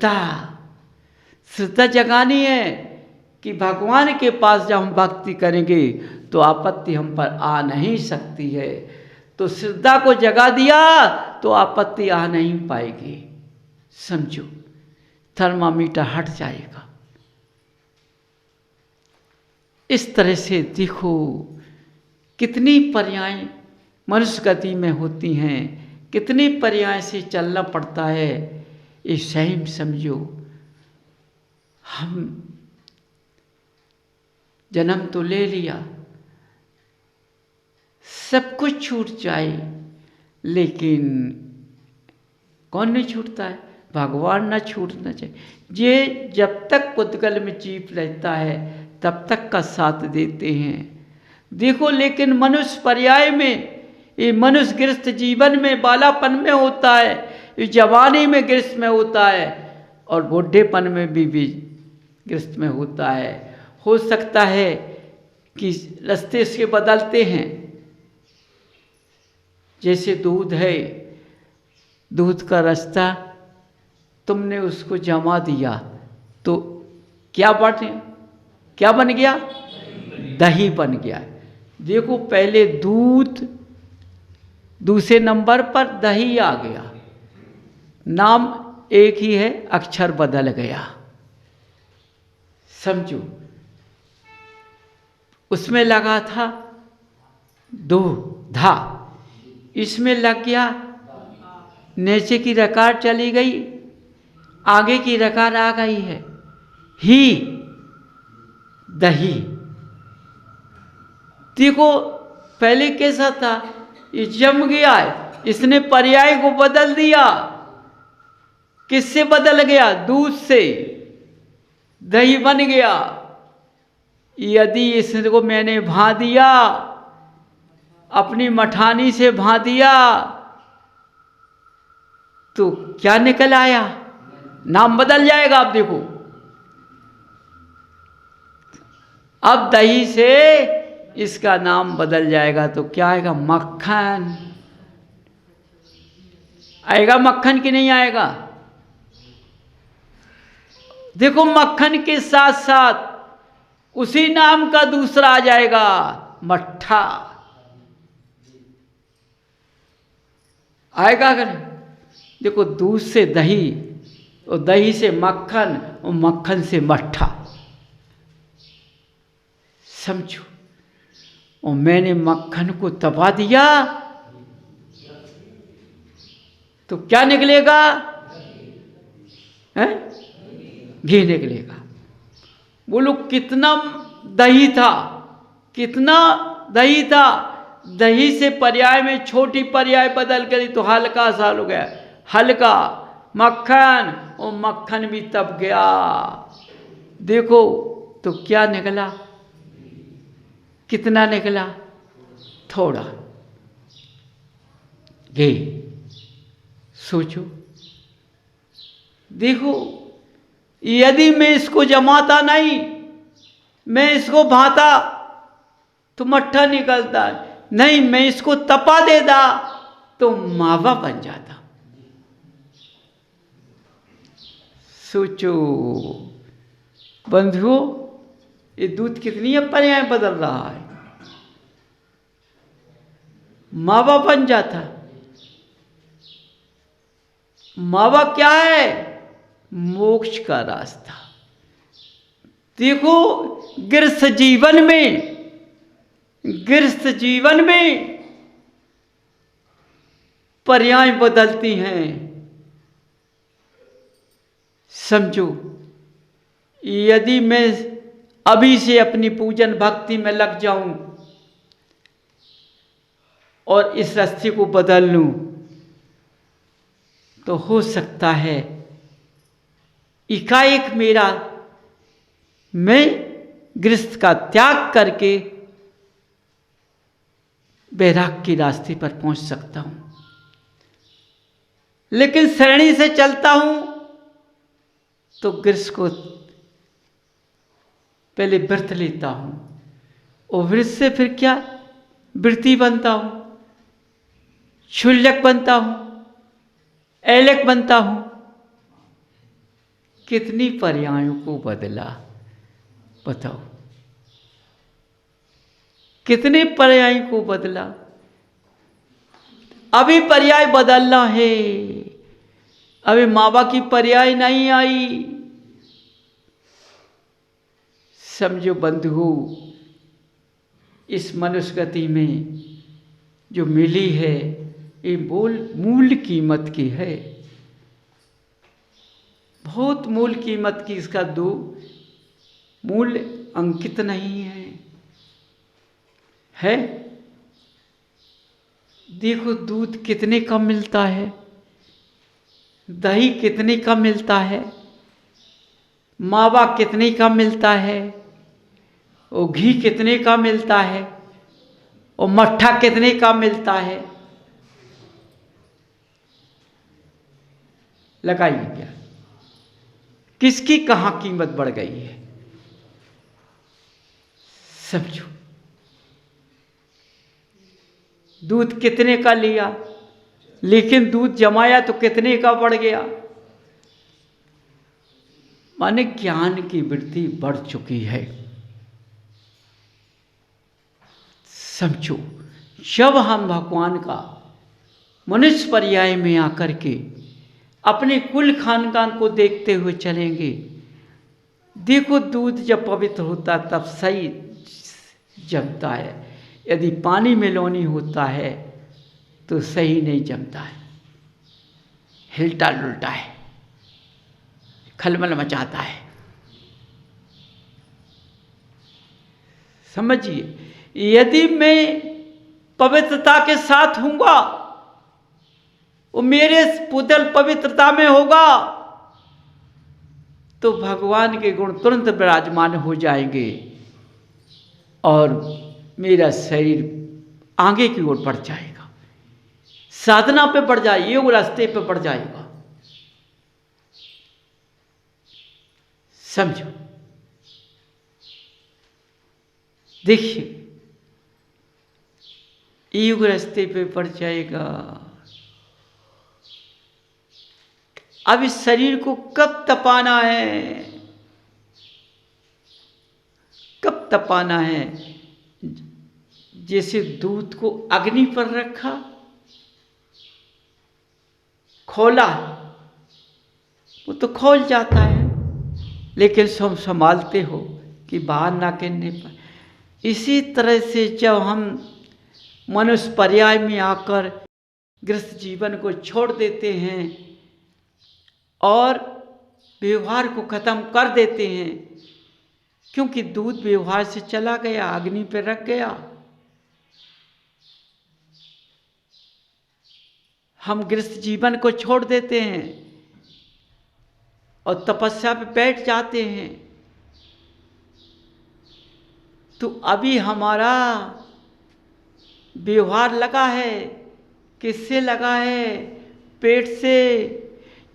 श्रद्धा जगानी है कि भगवान के पास जब हम भक्ति करेंगे तो आपत्ति हम पर आ नहीं सकती है। तो श्रद्धा को जगा दिया तो आपत्ति आ नहीं पाएगी। समझो, थर्मामीटर हट जाएगा। इस तरह से देखो कितनी पर्याय मनुष्य गति में होती हैं, कितनी पर्याय से चलना पड़ता है। ये सही समझो, हम जन्म तो ले लिया, सब कुछ छूट जाए, लेकिन कौन नहीं छूटता है? भगवान ना छूटना चाहिए। ये जब तक पुद्गल में जीव रहता है तब तक का साथ देते हैं। देखो, लेकिन मनुष्य पर्याय में, ये मनुष्य गृहस्थ जीवन में बालापन में होता है, ये जवानी में गृहस्थ में होता है, और बूढ़ेपन में भी गृहस्थ में होता है। हो सकता है कि रास्ते इसके बदलते हैं। जैसे दूध है, दूध का रास्ता तुमने उसको जमा दिया तो क्या बन गया? दही बन गया। देखो, पहले दूध, दूसरे नंबर पर दही आ गया। नाम एक ही है, अक्षर बदल गया। समझो, उसमें लगा था धा, इसमें लग गया, नीचे की रकार चली गई, आगे की रकार आ गई है, ही, दही। देखो, पहले कैसा था? ये जम गया है, इसने पर्याय को बदल दिया। किससे बदल गया? दूध से दही बन गया। यदि इसको मैंने भा दिया, अपनी मठानी से भा दिया, तो क्या निकल आया? नाम बदल जाएगा। आप देखो, अब दही से इसका नाम बदल जाएगा तो क्या आएगा? मक्खन आएगा। मक्खन की नहीं आएगा? देखो, मक्खन के साथ साथ उसी नाम का दूसरा आ जाएगा, मट्ठा आएगा। अगर देखो, दूध से दही, और दही से मक्खन, और मक्खन से मट्ठा। समझो, और मैंने मक्खन को दबा दिया तो क्या निकलेगा? है? घी निकलेगा। बोलो, कितना दही था, कितना दही था। दही से पर्याय में छोटी पर्याय बदल गई तो हल्का सा हो गया, हल्का मक्खन, और मक्खन भी तब गया। देखो तो क्या निकला? कितना निकला? थोड़ा घी। सोचो, देखो, यदि मैं इसको जमाता नहीं, मैं इसको भाता तो मट्ठा निकलता, नहीं मैं इसको तपा देता तो मावा बन जाता। सोचो बंधुओं, ये दूध कितनी पर्याय बदल रहा है। मावा बन जाता। मावा क्या है? मोक्ष का रास्ता। देखो, गृहस्थ जीवन में पर्याय बदलती हैं। समझो, यदि मैं अभी से अपनी पूजन भक्ति में लग जाऊं और इस रास्ते को बदल लूं, तो हो सकता है एकाएक मैं गृहस्थ का त्याग करके वैराग्य के रास्ते पर पहुंच सकता हूं। लेकिन श्रेणी से चलता हूं तो गृहस्थ को पहले व्रत लेता हूं, और व्रत से फिर क्या? वृत्ति बनता हूं, क्षुल्लक बनता हूं, ऐलक बनता हूं। कितनी पर्यायों को बदला, बताओ कितने पर्याय को बदला। अभी पर्याय बदलना है, अभी मावा की पर्याय नहीं आई। समझो बंधु, इस मनुष्य गति में जो मिली है ये मूल कीमत की है, बहुत मूल कीमत की। इसका दो मूल्य अंकित नहीं है। देखो दूध कितने का मिलता है, दही कितने का मिलता है, मावा कितने का मिलता है, और घी कितने का मिलता है, और मट्ठा कितने का मिलता है। लगाइए क्या, किसकी कहाँ कीमत बढ़ गई है, समझो। दूध कितने का लिया, लेकिन दूध जमाया तो कितने का बढ़ गया। माने ज्ञान की वृद्धि बढ़ चुकी है। समझो, जब हम भगवान का मनुष्य पर्याय में आकर के अपने कुल खानदान को देखते हुए चलेंगे, देखो दूध जब पवित्र होता तब सही जमता है, यदि पानी में लौनी होता है तो सही नहीं जमता है, हिलता डुलता है, खलबल मचाता है। समझिए, यदि मैं पवित्रता के साथ हूँगा, वो मेरे पुतल पवित्रता में होगा, तो भगवान के गुण तुरंत विराजमान हो जाएंगे और मेरा शरीर आगे की ओर बढ़ जाएगा, साधना पे बढ़ जाएगा, योग रास्ते पे बढ़ जाएगा। समझो, देखिए योग रास्ते पे बढ़ जाएगा। अब इस शरीर को कब तपाना है, कब तपाना है। जैसे दूध को अग्नि पर रखा, खोला, वो तो खोल जाता है, लेकिन तुम संभालते हो कि बाहर ना गिरने पर। इसी तरह से जब हम मनुष्य पर्याय में आकर गृहस्थ जीवन को छोड़ देते हैं और व्यवहार को खत्म कर देते हैं, क्योंकि दूध व्यवहार से चला गया, अग्नि पर रख गया, हम गृहस्थ जीवन को छोड़ देते हैं और तपस्या पे बैठ जाते हैं, तो अभी हमारा व्यवहार लगा है, किससे लगा है, पेट से।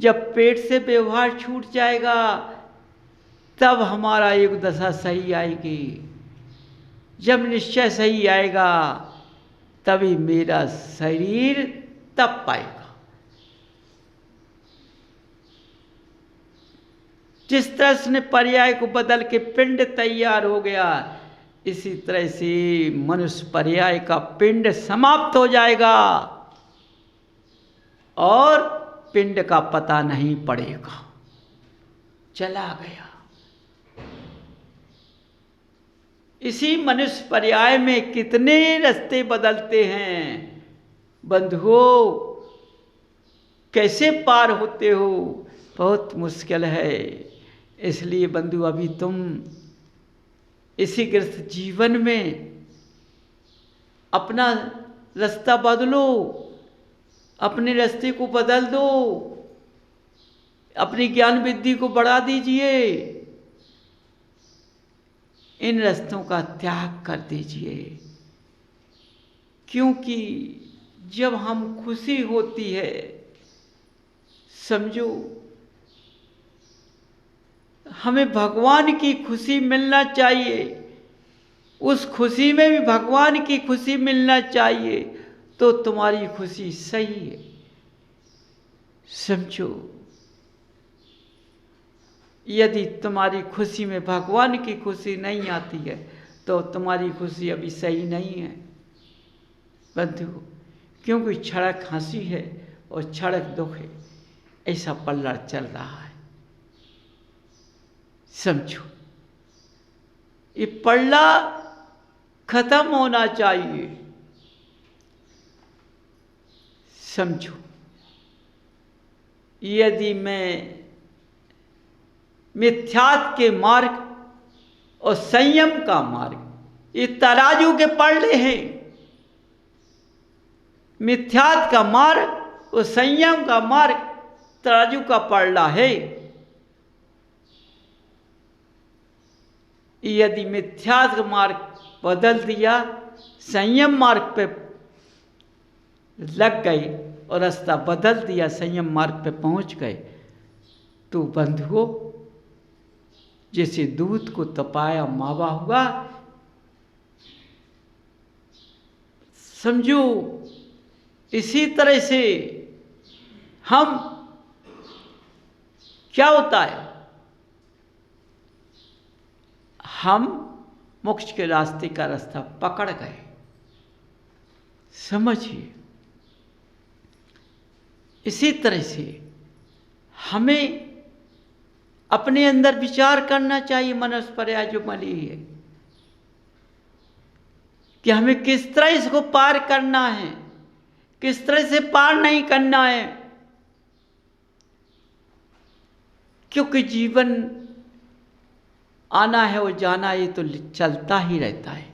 जब पेट से व्यवहार छूट जाएगा तब हमारा एक दशा सही आएगी। जब निश्चय सही आएगा तभी मेरा शरीर तप पाएगा। जिस तरह से पर्याय को बदल के पिंड तैयार हो गया, इसी तरह से मनुष्य पर्याय का पिंड समाप्त हो जाएगा और पिंड का पता नहीं पड़ेगा, चला गया। इसी मनुष्य पर्याय में कितने रास्ते बदलते हैं बंधुओं, कैसे पार होते हो, बहुत मुश्किल है। इसलिए बंधु, अभी तुम इसी गृहस्थ जीवन में अपना रास्ता बदलो, अपने रास्ते को बदल दो, अपनी ज्ञान विद्धि को बढ़ा दीजिए, इन रास्तों का त्याग कर दीजिए। क्योंकि जब हम खुशी होती है, समझो हमें भगवान की खुशी मिलना चाहिए, उस खुशी में भी भगवान की खुशी मिलना चाहिए, तो तुम्हारी खुशी सही है। समझो, यदि तुम्हारी खुशी में भगवान की खुशी नहीं आती है तो तुम्हारी खुशी अभी सही नहीं है बंधु, क्योंकि क्षणिक हंसी है और क्षणिक दुख है, ऐसा पल्ला चल रहा है। समझो, ये पल्ला खत्म होना चाहिए। समझो, यदि मैं मिथ्यात्व के मार्ग और संयम का मार्ग, ये तराजू के पल्ले हैं। मिथ्यात्व का मार्ग और संयम का मार्ग तराजू का पल्ला है। यदि मिथ्यात्व मार्ग बदल दिया, संयम मार्ग पे लग गए और रास्ता बदल दिया, संयम मार्ग पे पहुंच गए, तो बंधुओं जैसे दूध को तपाया मावा हुआ, समझो इसी तरह से हम क्या होता है, हम मोक्ष के रास्ते का रास्ता पकड़ गए। समझिए, इसी तरह से हमें अपने अंदर विचार करना चाहिए, मनुष्य पर्याय जो मली है, कि हमें किस तरह इसको पार करना है, किस तरह से पार नहीं करना है। क्योंकि जीवन आना है और जाना है, ये तो चलता ही रहता है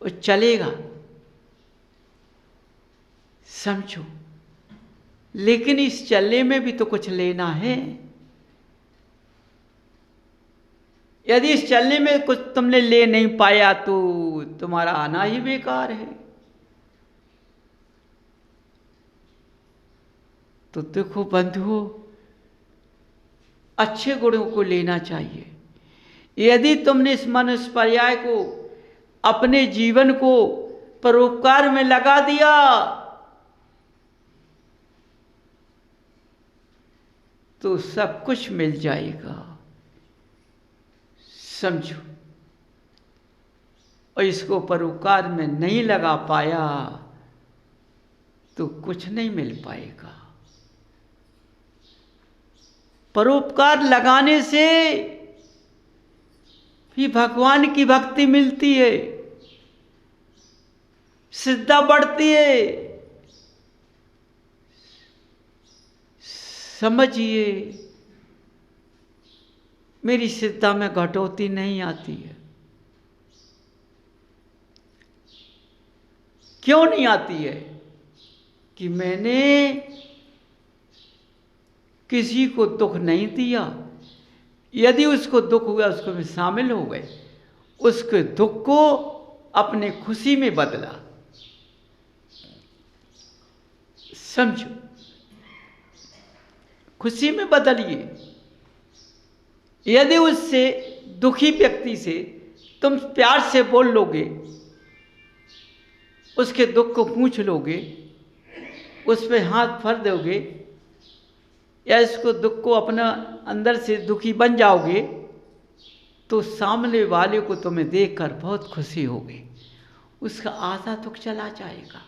और चलेगा। समझो, लेकिन इस चलने में भी तो कुछ लेना है। यदि इस चलने में कुछ तुमने ले नहीं पाया तो तुम्हारा आना ही बेकार है। तो देखो बंधुओं, अच्छे गुणों को लेना चाहिए। यदि तुमने इस मनुष्य पर्याय को, अपने जीवन को परोपकार में लगा दिया, तो सब कुछ मिल जाएगा। समझो, और इसको परोपकार में नहीं लगा पाया तो कुछ नहीं मिल पाएगा। परोपकार लगाने से भी भगवान की भक्ति मिलती है, श्रद्धा बढ़ती है। समझिए, मेरी श्रद्धा में कटौती नहीं आती है। क्यों नहीं आती है? कि मैंने किसी को दुख नहीं दिया। यदि उसको दुख हुआ, उसको में शामिल हो गए, उसके दुख को अपने खुशी में बदला। समझो, खुशी में बदलिए। यदि उससे दुखी व्यक्ति से तुम प्यार से बोल लोगे, उसके दुख को पूछ लोगे, उस पर हाथ भर दोगे, या इसको दुख को अपना अंदर से दुखी बन जाओगे, तो सामने वाले को तुम्हें देखकर बहुत खुशी होगी। उसका आधा दुख चला जाएगा।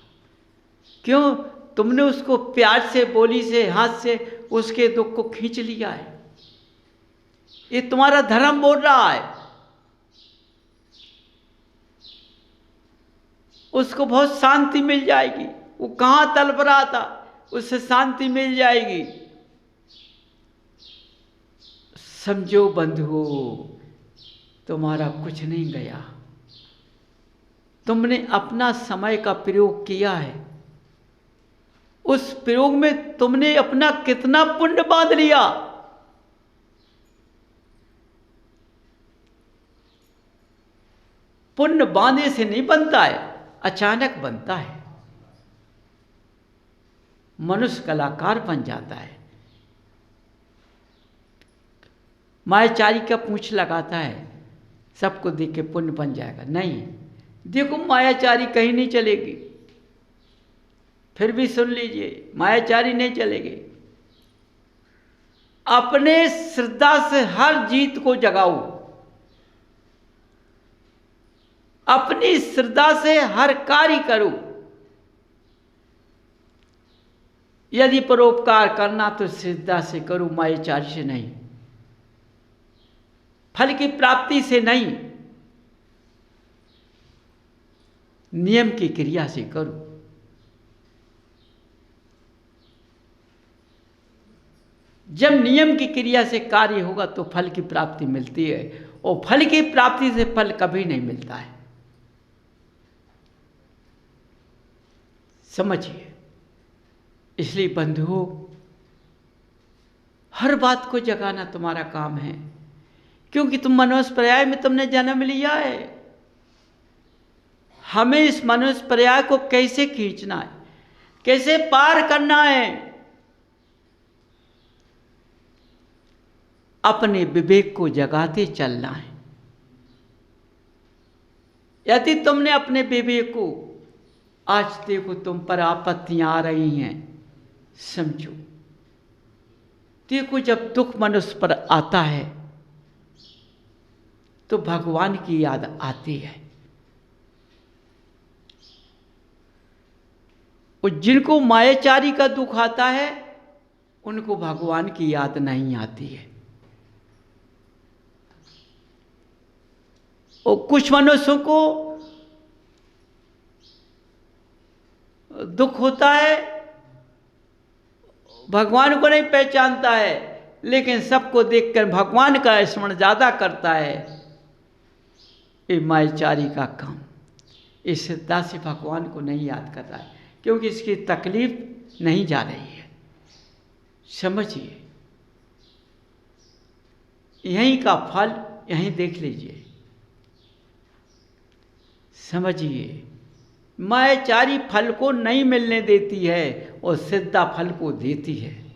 क्यों? तुमने उसको प्यार से, बोली से, हाथ से उसके दुख को खींच लिया है। ये तुम्हारा धर्म बोल रहा है। उसको बहुत शांति मिल जाएगी। वो कहाँ तड़प रहा था, उससे शांति मिल जाएगी। समझो बंधुओं, तुम्हारा कुछ नहीं गया। तुमने अपना समय का प्रयोग किया है। उस प्रयोग में तुमने अपना कितना पुण्य बांध लिया। पुण्य बांधने से नहीं बनता है, अचानक बनता है। मनुष्य कलाकार बन जाता है। मायाचारी का पूंछ लगाता है, सबको देख के पुण्य बन जाएगा। नहीं, देखो मायाचारी कहीं नहीं चलेगी। फिर भी सुन लीजिए, मायाचारी नहीं चलेगी। अपने श्रद्धा से हर जीत को जगाओ, अपनी श्रद्धा से हर कार्य करो। यदि परोपकार करना तो श्रद्धा से करो, मायाचारी से नहीं, फल की प्राप्ति से नहीं, नियम की क्रिया से करो। जब नियम की क्रिया से कार्य होगा तो फल की प्राप्ति मिलती है, और फल की प्राप्ति से फल कभी नहीं मिलता है। समझिए। इसलिए बंधुओं, हर बात को जगाना तुम्हारा काम है, क्योंकि तुम मनुष्य पर्याय में तुमने जन्म लिया है। हमें इस मनुष्य पर्याय को कैसे खींचना है, कैसे पार करना है, अपने विवेक को जगाते चलना है। यदि तुमने अपने विवेक को, आज देखो तुम पर आपत्तियां आ रही हैं, समझो, देखो जब दुख मनुष्य पर आता है तो भगवान की याद आती है, और जिनको मायाचारी का दुख आता है उनको भगवान की याद नहीं आती है। और कुछ मनुष्यों को दुख होता है, भगवान को नहीं पहचानता है, लेकिन सबको देखकर भगवान का स्मरण ज्यादा करता है। ये मायाचारी का काम, इस श्रद्धा से भगवान को नहीं याद कर रहा है, क्योंकि इसकी तकलीफ नहीं जा रही है। समझिए, यहीं का फल यहीं देख लीजिए। समझिए, मायाचारी फल को नहीं मिलने देती है और श्रद्धा फल को देती है।